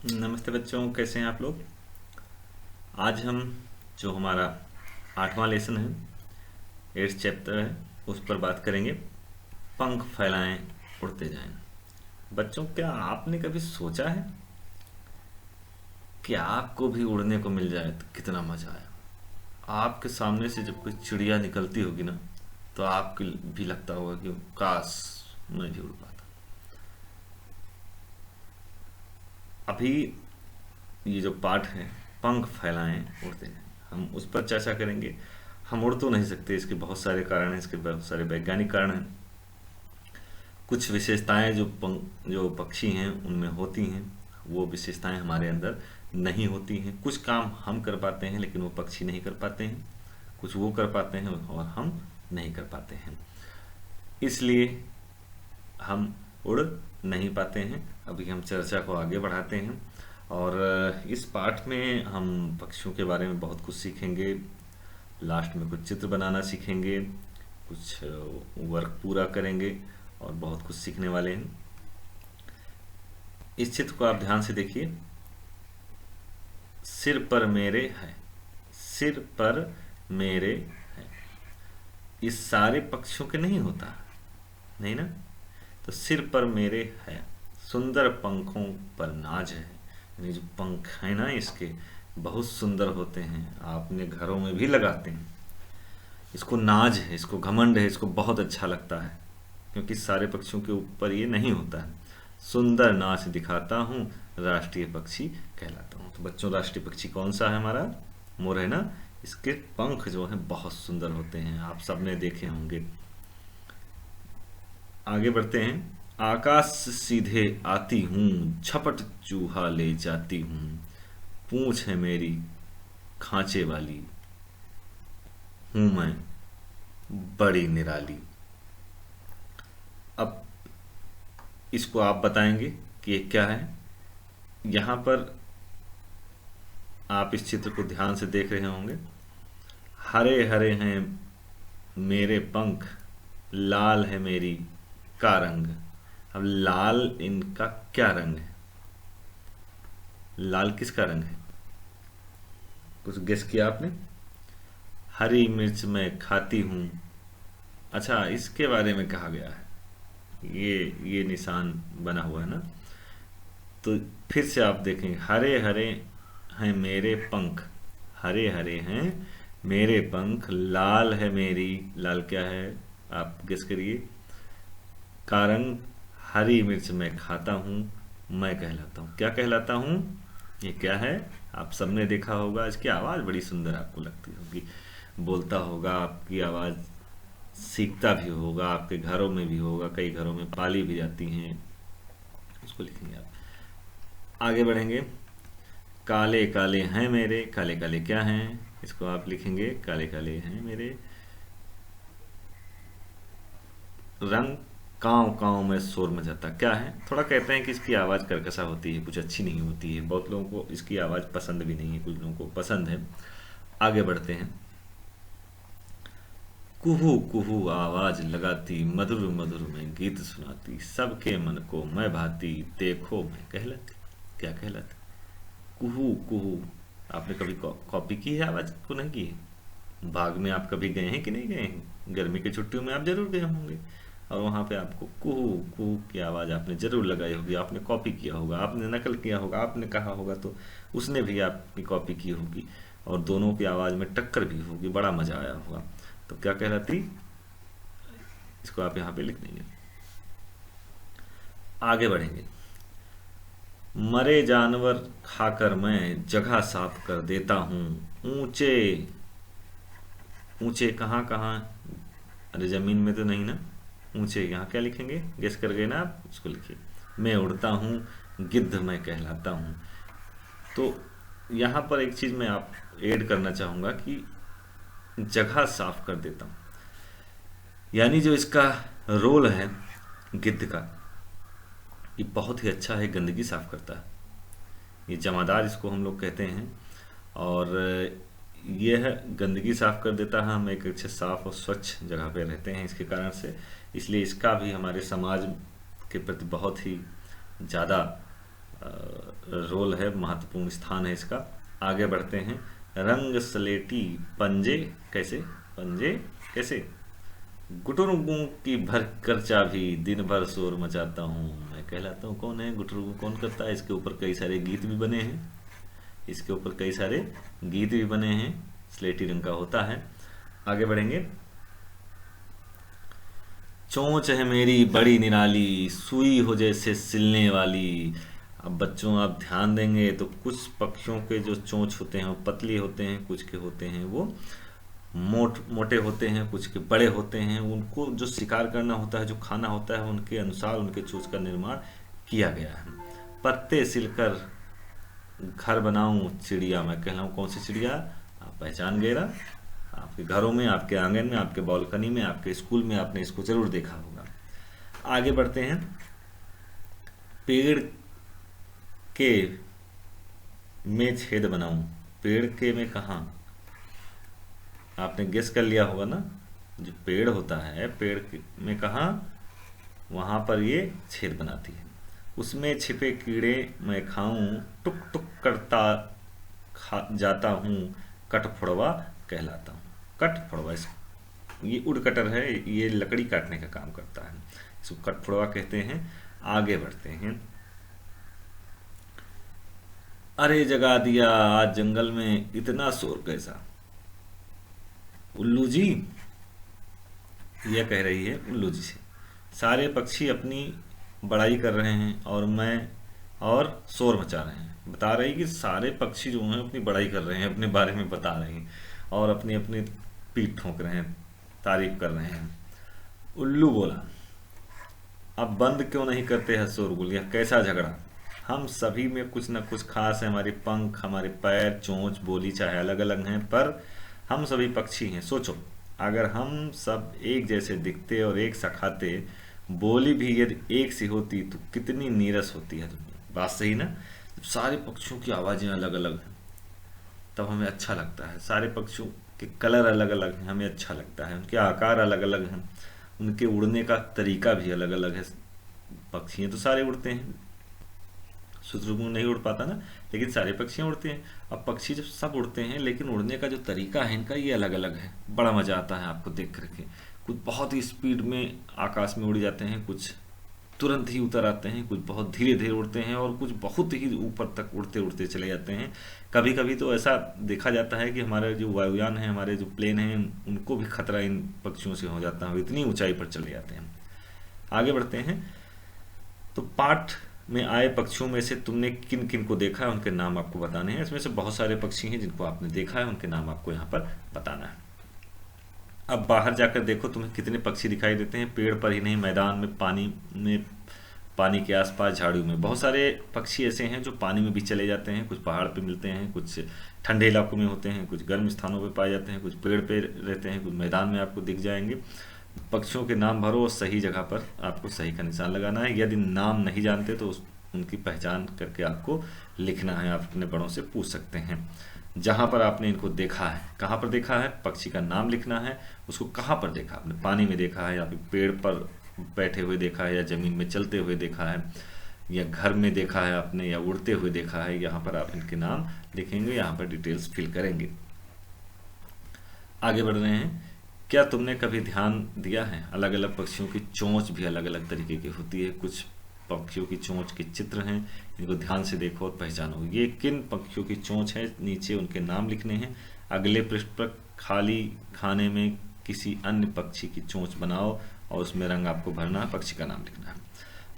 नमस्ते बच्चों, कैसे हैं आप लोग। आज हम जो हमारा 8वां लेसन है, 8th चैप्टर है, उस पर बात करेंगे। पंख फैलाएं, उड़ते जाएं। बच्चों, क्या आपने कभी सोचा है कि आपको भी उड़ने को मिल जाए तो कितना मजा आया। आपके सामने से जब कोई चिड़िया निकलती होगी ना, तो आपको भी लगता होगा कि काश मैं भी उड़ पाता। अभी ये जो पाठ है, पंख फैलाएं उड़ते हैं, हम उस पर चर्चा करेंगे। हम उड़ तो नहीं सकते, इसके बहुत सारे कारण हैं, इसके बहुत सारे वैज्ञानिक कारण हैं। कुछ विशेषताएं जो पक्षी हैं उनमें होती हैं, वो विशेषताएं हमारे अंदर नहीं होती हैं। कुछ काम हम कर पाते हैं लेकिन वो पक्षी नहीं कर पाते हैं। कुछ वो कर पाते हैं और हम नहीं कर पाते हैं, इसलिए हम उड़ नहीं पाते हैं। अभी हम चर्चा को आगे बढ़ाते हैं और इस पाठ में हम पक्षियों के बारे में बहुत कुछ सीखेंगे। लास्ट में कुछ चित्र बनाना सीखेंगे, कुछ वर्क पूरा करेंगे और बहुत कुछ सीखने वाले हैं। इस चित्र को आप ध्यान से देखिए। सिर पर मेरे है, सिर पर मेरे है, इस सारे पक्षियों के नहीं होता, नहीं ना। तो सिर पर मेरे है, सुंदर पंखों पर नाज है। यानी जो पंख है ना इसके, बहुत सुंदर होते हैं, आप अपने घरों में भी लगाते हैं। इसको नाज है, इसको घमंड है, इसको बहुत अच्छा लगता है, क्योंकि सारे पक्षियों के ऊपर ये नहीं होता है। सुंदर नाच दिखाता हूँ, राष्ट्रीय पक्षी कहलाता हूँ। तो बच्चों, राष्ट्रीय पक्षी कौन सा है? हमारा मोर है ना। इसके पंख जो हैं बहुत सुंदर होते हैं, आप सबने देखे होंगे। आगे बढ़ते हैं। आकाश से सीधे आती हूँ, झपट चूहा ले जाती हूँ। पूंछ है मेरी खांचे वाली, हूँ मैं बड़ी निराली। अब इसको आप बताएंगे कि ये क्या है। यहाँ पर आप इस चित्र को ध्यान से देख रहे होंगे। हरे हरे हैं मेरे पंख, लाल है मेरी का रंग। अब लाल इनका क्या रंग है? लाल किसका रंग है? कुछ गेस किया आपने? हरी मिर्च मैं खाती हूँ। अच्छा, इसके बारे में कहा गया है, ये निशान बना हुआ है ना। तो फिर से आप देखें, हरे हरे हैं मेरे पंख, हरे हरे हैं मेरे पंख, लाल है मेरी, लाल क्या है आप गेस करिए, का रंग। हरी मिर्च मैं खाता हूँ, मैं कहलाता हूँ। क्या कहलाता हूँ? ये क्या है? आप सबने देखा होगा। इसकी आवाज़ बड़ी सुंदर आपको लगती होगी, बोलता होगा, आपकी आवाज़ सीखता भी होगा, आपके घरों में भी होगा, कई घरों में पाली भी जाती हैं। उसको लिखेंगे आप। आगे बढ़ेंगे। काले काले हैं मेरे, काले काले क्या हैं? इसको आप लिखेंगे, काले काले हैं मेरे रंग। काँव काँव में शोर मचाता क्या है? थोड़ा कहते हैं कि इसकी आवाज़ करकशा होती है, कुछ अच्छी नहीं होती है, बहुत लोगों को इसकी आवाज़ पसंद भी नहीं है, कुछ लोगों को पसंद है। आगे बढ़ते हैं। कुहू कुहू आवाज लगाती, मधुर मधुर में गीत सुनाती, सबके मन को मैं भाती, देखो मैं कहलाती। क्या कहलाती? कुहू कुहू। आपने कभी कॉपी की है आवाज़ को? नहीं की है। बाग में आप कभी गए हैं कि नहीं गए हैं? गर्मी की छुट्टियों में आप जरूर गए होंगे, और वहाँ पे आपको कुहू कुहू की आवाज़ आपने जरूर लगाई होगी, आपने कॉपी किया होगा, आपने नकल किया होगा, आपने कहा होगा तो उसने भी आपकी कॉपी की होगी, और दोनों की आवाज़ में टक्कर भी होगी, बड़ा मज़ा आया होगा। तो क्या कहलाती? इसको आप यहाँ पे लिख देंगे। आगे बढ़ेंगे। मरे जानवर खाकर मैं जगह साफ कर देता हूँ, ऊंचे ऊंचे कहाँ कहाँ? अरे जमीन में तो नहीं ना। ऊंचे यहाँ क्या लिखेंगे? गेस कर गए ना आप? इसको लिखिए। मैं उड़ता हूँ, गिद्ध मैं कहलाता हूँ। तो यहाँ पर एक चीज़ मैं आप ऐड करना चाहूँगा कि जगह साफ कर देता हूँ, यानी जो इसका रोल है गिद्ध का, ये बहुत ही अच्छा है, गंदगी साफ करता है। ये जमादार इसको हम लोग कहते हैं, और यह गंदगी साफ कर देता है। हम एक अच्छे साफ और स्वच्छ जगह पे रहते हैं इसके कारण से, इसलिए इसका भी हमारे समाज के प्रति बहुत ही ज़्यादा रोल है, महत्वपूर्ण स्थान है इसका। आगे बढ़ते हैं। रंग स्लेटी पंजे कैसे, पंजे कैसे, गुटुरगू की भर कर चाबी दिन भर शोर मचाता हूँ मैं कहलाता हूँ। कौन है गुटुरगू, कौन करता है? इसके ऊपर कई सारे गीत भी बने हैं, इसके ऊपर कई सारे गीत भी बने हैं, स्लेटी रंग का होता है। आगे बढ़ेंगे। चोंच है मेरी बड़ी निराली, सुई हो जैसे सिलने वाली। अब बच्चों आप ध्यान देंगे तो कुछ पक्षियों के जो चोंच होते हैं वो पतली होते हैं, कुछ के होते हैं वो मोटे होते हैं, कुछ के बड़े होते हैं। उनको जो शिकार करना होता है, जो खाना होता है, उनके अनुसार उनके चोंच का निर्माण किया गया है। पत्ते सिलकर घर बनाऊं चिड़िया मैं कहलाऊं। कौन सी चिड़िया? आप पहचान गए ना? आपके घरों में, आपके आंगन में, आपके बालकनी में, आपके स्कूल में आपने इसको जरूर देखा होगा। आगे बढ़ते हैं। पेड़ के में छेद बनाऊं, पेड़ के में कहाँ? आपने गेस कर लिया होगा ना, जो पेड़ होता है पेड़ में कहाँ, वहां पर ये छेद बनाती है। उसमें छिपे कीड़े मैं खाऊं, टुक टुक करता खा जाता हूँ, कटफोड़वा कहलाता हूँ। कटफोड़वा, ये उड कटर है, ये लकड़ी काटने का काम करता है, इसको कटफोड़वा कहते हैं। आगे बढ़ते हैं। अरे जगा दिया आज जंगल में इतना शोर कैसा। उल्लू जी, यह कह रही है उल्लू जी से। सारे पक्षी अपनी बड़ाई कर रहे हैं और शोर मचा रहे हैं। बता रही कि सारे पक्षी जो हैं अपनी बड़ाई कर रहे हैं, अपने बारे में बता रहे हैं और अपनी अपनी पीठ ठोक रहे हैं, तारीफ कर रहे हैं। उल्लू बोला, अब बंद क्यों नहीं करते हैं शोरगुल, यह कैसा झगड़ा। हम सभी में कुछ न कुछ खास है, हमारे पंख, हमारे पैर, चोंच, बोली चाहे अलग अलग हैं, पर हम सभी पक्षी हैं। सोचो, अगर हम सब एक जैसे दिखते और एक सा खाते, बोली भी यदि एक सी होती तो कितनी नीरस होती है दुनिया। बात सही ना? जब सारे पक्षियों की आवाज़ें अलग अलग हैं तब हमें अच्छा लगता है। सारे पक्षियों के कलर अलग अलग हैं, हमें अच्छा लगता है। उनके आकार अलग अलग हैं, उनके उड़ने का तरीका भी अलग अलग है। पक्षी तो सारे उड़ते हैं, शुतुरमुर्ग नहीं उड़ पाता ना, लेकिन सारे पक्षी उड़ते हैं। अब पक्षी जब सब उड़ते हैं, लेकिन उड़ने का जो तरीका है इनका ये अलग अलग है। बड़ा मजा आता है आपको देख करके। कुछ बहुत ही स्पीड में आकाश में उड़ जाते हैं, कुछ तुरंत ही उतर आते हैं, कुछ बहुत धीरे धीरे उड़ते हैं और कुछ बहुत ही ऊपर तक उड़ते उड़ते चले जाते हैं। कभी कभी तो ऐसा देखा जाता है कि हमारे जो वायुयान है, हमारे जो प्लेन हैं, उनको भी खतरा इन पक्षियों से हो जाता है, इतनी ऊंचाई पर चले जाते हैं। आगे बढ़ते हैं। तो पाठ में आए पक्षियों में से तुमने किन किन को देखा है, उनके नाम आपको बताने हैं। इसमें से बहुत सारे पक्षी हैं जिनको आपने देखा है, उनके नाम आपको यहाँ पर बताना है। अब बाहर जाकर देखो तुम्हें कितने पक्षी दिखाई देते हैं। पेड़ पर ही नहीं, मैदान में, पानी के आसपास, झाड़ियों में। बहुत सारे पक्षी ऐसे हैं जो पानी में भी चले जाते हैं, कुछ पहाड़ पे मिलते हैं, कुछ ठंडे इलाकों में होते हैं, कुछ गर्म स्थानों पे पाए जाते हैं, कुछ पेड़ पे रहते हैं, कुछ मैदान में आपको दिख जाएंगे। पक्षियों के नाम भरो और सही जगह पर आपको सही का निशान लगाना है। यदि नाम नहीं जानते तो उनकी पहचान करके आपको लिखना है। आप अपने बड़ों से पूछ सकते हैं जहाँ पर आपने इनको देखा है। कहाँ पर देखा है? पक्षी का नाम लिखना है, उसको कहाँ पर देखा आपने। पानी में देखा है, या फिर पेड़ पर बैठे हुए देखा है, या ज़मीन में चलते हुए देखा है, या घर में देखा है आपने, या उड़ते हुए देखा है। यहाँ पर आप इनके नाम लिखेंगे, यहाँ पर डिटेल्स फिल करेंगे। आगे बढ़ रहे हैं। क्या तुमने कभी ध्यान दिया है, अलग अलग पक्षियों की चोंच भी अलग अलग तरीके की होती है। कुछ पक्षियों की चोंच के चित्र हैं, इनको ध्यान से देखो और पहचानो। ये किन पक्षियों की चोंच है, नीचे उनके नाम लिखने हैं। अगले पृष्ठ पर खाली खाने में किसी अन्य पक्षी की चोंच बनाओ और उसमें रंग आपको भरना है, पक्षी का नाम लिखना है।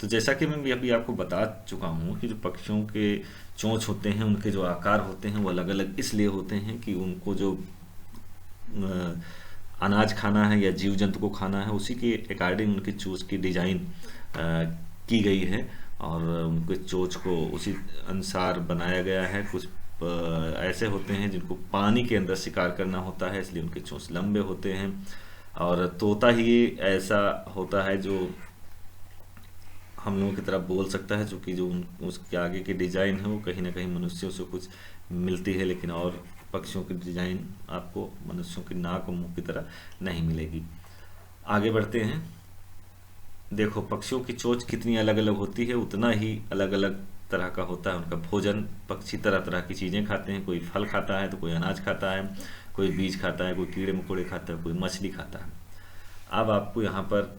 तो जैसा कि मैं अभी आपको बता चुका हूँ कि जो पक्षियों के चोंच होते हैं, उनके जो आकार होते हैं वो अलग अलग इसलिए होते हैं कि उनको जो अनाज खाना है या जीव जंतु को खाना है, उसी के अकॉर्डिंग उनकी चोंच की डिजाइन की गई है और उनके चोंच को उसी अनुसार बनाया गया है। कुछ ऐसे होते हैं जिनको पानी के अंदर शिकार करना होता है, इसलिए उनके चोंच लंबे होते हैं। और तोता ही ऐसा होता है जो हम लोगों की तरह बोल सकता है, चूँकि जो उसके आगे की डिज़ाइन है वो कहीं ना कहीं मनुष्यों से कुछ मिलती है, लेकिन और पक्षियों की डिज़ाइन आपको मनुष्यों की नाक और मुंह की तरह नहीं मिलेगी। आगे बढ़ते हैं। देखो पक्षियों की चोंच कितनी अलग अलग होती है, उतना ही अलग अलग तरह का होता है उनका भोजन। पक्षी तरह तरह की चीज़ें खाते हैं, कोई फल खाता है तो कोई अनाज खाता है, कोई बीज खाता है, कोई कीड़े मकोड़े खाता है, कोई मछली खाता है। अब आपको यहाँ पर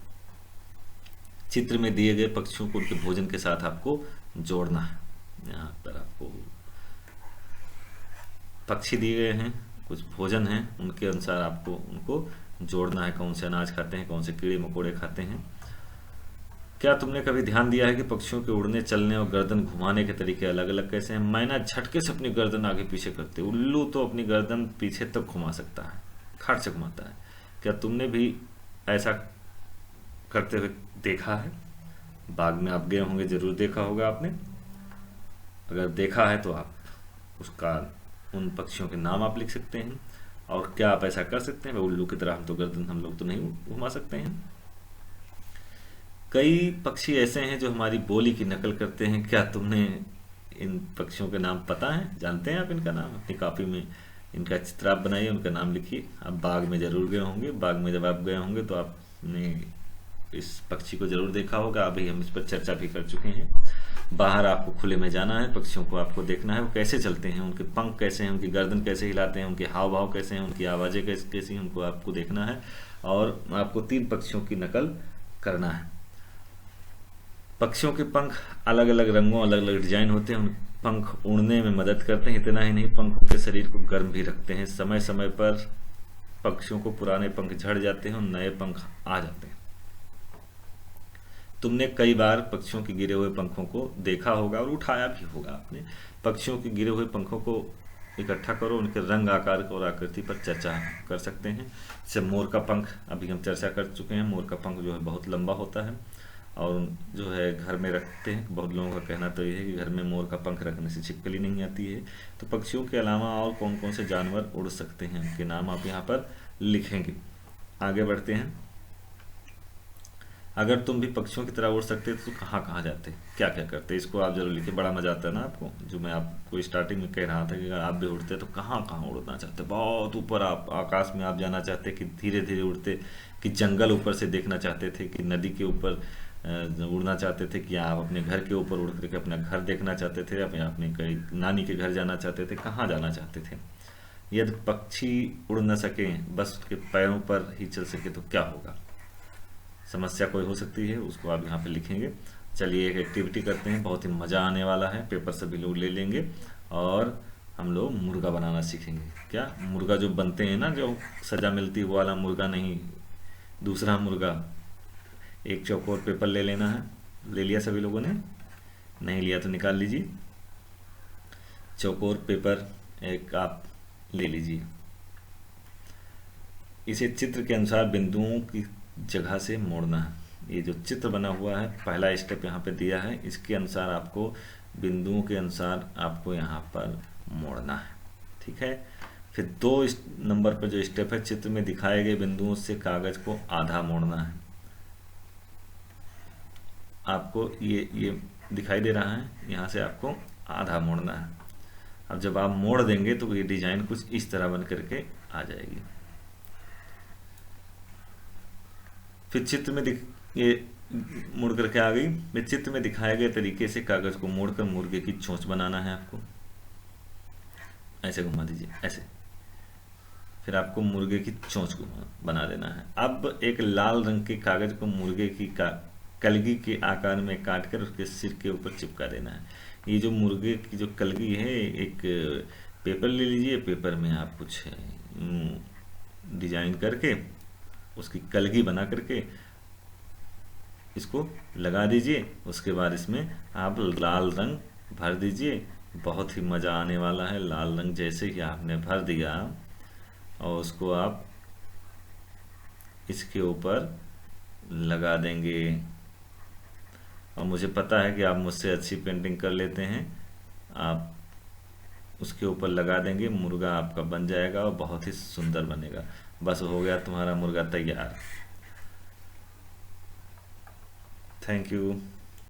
चित्र में दिए गए पक्षियों को उनके भोजन के साथ आपको जोड़ना है। यहाँ पर आपको पक्षी दिए गए हैं, कुछ भोजन हैं, उनके अनुसार आपको उनको जोड़ना है, कौन से अनाज खाते हैं, कौन से कीड़े मकोड़े खाते हैं। क्या तुमने कभी ध्यान दिया है कि पक्षियों के उड़ने, चलने और गर्दन घुमाने के तरीके अलग अलग कैसे हैं? मैना झटके से अपनी गर्दन आगे पीछे करते, उल्लू तो अपनी गर्दन पीछे तक घुमा सकता है, खाट से घुमाता है। क्या तुमने भी ऐसा करते हुए देखा है? बाग में आप गए होंगे, जरूर देखा होगा आपने। अगर देखा है तो आप उसका उन पक्षियों के नाम आप लिख सकते हैं। और क्या आप ऐसा कर सकते हैं? उल्लू की तरह हम तो गर्दन हम लोग तो नहीं घुमा सकते हैं। कई पक्षी ऐसे हैं जो हमारी बोली की नकल करते हैं। क्या तुमने इन पक्षियों के नाम पता है? जानते हैं आप इनका नाम? अपनी कॉपी में इनका चित्र आप बनाइए, उनका नाम लिखिए। आप बाग में जरूर गए होंगे, बाग में जब आप गए होंगे तो आपने इस पक्षी को जरूर देखा होगा। अभी हम इस पर चर्चा भी कर चुके हैं। बाहर आपको खुले में जाना है, पक्षियों को आपको देखना है वो कैसे चलते हैं, उनके पंख कैसे हैं, उनकी गर्दन कैसे हिलाते हैं, उनके हाव भाव कैसे हैं, उनकी आवाज़ें कैसी हैं, उनको आपको देखना है। और आपको 3 पक्षियों की नकल करना है। पक्षियों के पंख अलग अलग रंगों, अलग अलग डिजाइन होते हैं। उन पंख उड़ने में मदद करते हैं। इतना ही नहीं, पंख उनके शरीर को गर्म भी रखते हैं। समय समय पर पक्षियों को पुराने पंख झड़ जाते हैं और नए पंख आ जाते हैं। तुमने कई बार पक्षियों के गिरे हुए पंखों को देखा होगा और उठाया भी होगा आपने। पक्षियों के गिरे हुए पंखों को इकट्ठा करो, उनके रंग, आकार और आकृति पर चर्चा कर सकते हैं। जैसे मोर का पंख अभी हम चर्चा कर चुके हैं। मोर का पंख जो है बहुत लंबा होता है और जो है घर में रखते हैं। बहुत लोगों का कहना तो ये है कि घर में मोर का पंख रखने से छिपकली नहीं आती है। तो पक्षियों के अलावा और कौन कौन से जानवर उड़ सकते हैं, उनके नाम आप यहाँ पर लिखेंगे। आगे बढ़ते हैं। अगर तुम भी पक्षियों की तरह उड़ सकते तो कहाँ कहाँ जाते, क्या क्या करते, इसको आप जरूर लिखिए। बड़ा मजा आता है ना आपको। जो मैं आपको स्टार्टिंग में कह रहा था कि अगर आप भी उड़ते तो कहाँ कहाँ उड़ना चाहते? बहुत ऊपर आप आकाश में आप जाना चाहते, कि धीरे धीरे उड़ते, कि जंगल ऊपर से देखना चाहते थे, कि नदी के ऊपर उड़ना चाहते थे, कि आप अपने घर के ऊपर उड़ करके अपना घर देखना चाहते थे, अपने कई नानी के घर जाना चाहते थे, कहाँ जाना चाहते थे? यदि पक्षी उड़ न सके, बस उसके पैरों पर ही चल सके तो क्या होगा? समस्या कोई हो सकती है, उसको आप यहाँ पे लिखेंगे। चलिए एक एक्टिविटी करते हैं, बहुत ही मज़ा आने वाला है। पेपर सभी लोग ले लेंगे और हम लोग मुर्गा बनाना सीखेंगे। क्या मुर्गा जो बनते हैं ना, जो सजा मिलती है वो वाला मुर्गा नहीं, दूसरा मुर्गा। एक चौकोर पेपर ले लेना है। ले लिया सभी लोगों ने? नहीं लिया तो निकाल लीजिए। चौकोर पेपर एक आप ले लीजिए। इसे चित्र के अनुसार बिंदुओं की जगह से मोड़ना है। ये जो चित्र बना हुआ है, पहला स्टेप यहाँ पे दिया है, इसके अनुसार आपको बिंदुओं के अनुसार आपको यहाँ पर मोड़ना है। ठीक है। फिर 2 नंबर पर जो स्टेप है, चित्र में दिखाए गए बिंदुओं से कागज को आधा मोड़ना है। आपको ये दिखाई दे रहा है, यहाँ से आपको आधा मोड़ना है। अब जब आप मोड़ देंगे तो ये डिजाइन कुछ इस तरह बन करके आ जाएगी। फिर चित्र में ये मुड़ करके आ गई। फिर चित्र में दिखाए गए तरीके से कागज को मोड़कर मुर्गे की चोंच बनाना है आपको। ऐसे घुमा दीजिए, ऐसे। फिर आपको मुर्गे की चोंच को बना देना है। अब एक लाल रंग के कागज को मुर्गे की कलगी के आकार में काट कर उसके सिर के ऊपर चिपका देना है। ये जो मुर्गे की जो कलगी है, एक पेपर ले लीजिए, पेपर में आप कुछ डिजाइन करके उसकी कलगी बना करके इसको लगा दीजिए। उसके बाद इसमें आप लाल रंग भर दीजिए। बहुत ही मज़ा आने वाला है। लाल रंग जैसे ही आपने भर दिया और उसको आप इसके ऊपर लगा देंगे। और मुझे पता है कि आप मुझसे अच्छी पेंटिंग कर लेते हैं। आप उसके ऊपर लगा देंगे, मुर्गा आपका बन जाएगा और बहुत ही सुंदर बनेगा। बस हो गया तुम्हारा मुर्गा तैयार। Thank you.